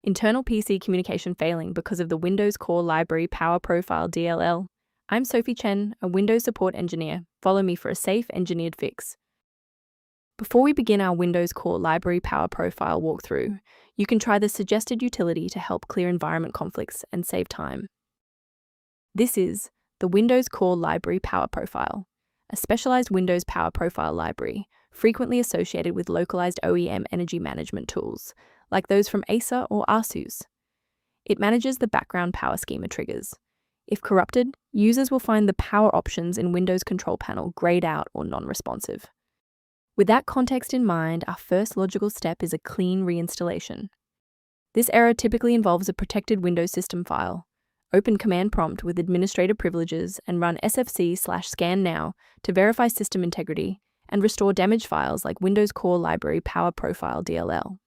Internal PC communication failing because of the Windows Core Library Power Profile DLL. I'm Sophie Chen, a Windows support engineer. Follow me for a safe, engineered fix. Before we begin our Windows Core Library Power Profile walkthrough, you can try the suggested utility to help clear environment conflicts and save time. This is the Windows Core Library Power Profile, a specialized Windows Power Profile library frequently associated with localized OEM energy management tools, like those from Acer or ASUS. It manages the background power schema triggers. If corrupted, users will find the power options in Windows Control Panel grayed out or non-responsive. With that context in mind, our first logical step is a clean reinstallation. This error typically involves a protected Windows system file. Open Command Prompt with administrator privileges and run sfc/scan now to verify system integrity and restore damaged files like Windows Core Library Power Profile DLL.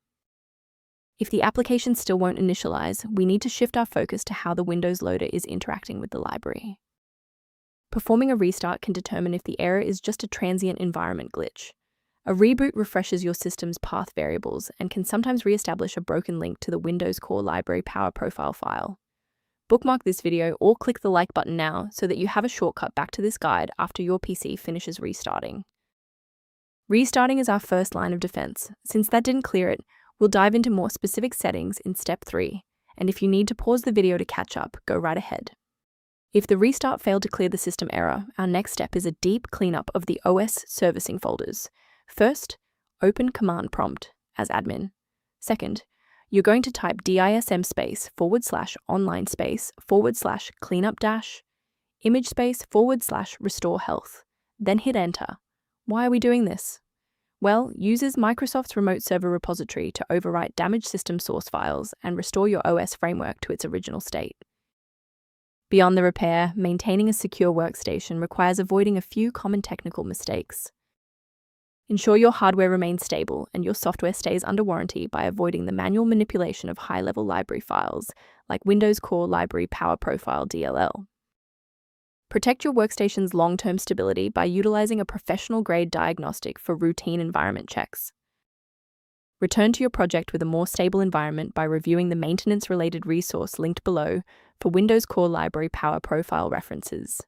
If the application still won't initialize, we need to shift our focus to how the Windows loader is interacting with the library. Performing a restart can determine if the error is just a transient environment glitch. A reboot refreshes your system's path variables and can sometimes reestablish a broken link to the Windows Core Library Power Profile file. Bookmark this video or click the like button now so that you have a shortcut back to this guide after your PC finishes restarting. Restarting is our first line of defense. Since that didn't clear it, we'll dive into more specific settings in Step 3, and if you need to pause the video to catch up, go right ahead. If the restart failed to clear the system error, our next step is a deep cleanup of the OS servicing folders. First, open Command Prompt as admin. Second, you're going to type DISM /online /cleanup image /restore health, then hit enter. Why are we doing this? Well, uses Microsoft's remote server repository to overwrite damaged system source files and restore your OS framework to its original state. Beyond the repair, maintaining a secure workstation requires avoiding a few common technical mistakes. Ensure your hardware remains stable and your software stays under warranty by avoiding the manual manipulation of high-level library files like Windows Core Library Power Profile DLL. Protect your workstation's long-term stability by utilizing a professional-grade diagnostic for routine environment checks. Return to your project with a more stable environment by reviewing the maintenance-related resource linked below for Windows Core Library Power Profile references.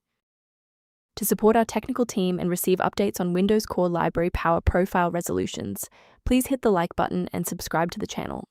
To support our technical team and receive updates on Windows Core Library Power Profile resolutions, please hit the like button and subscribe to the channel.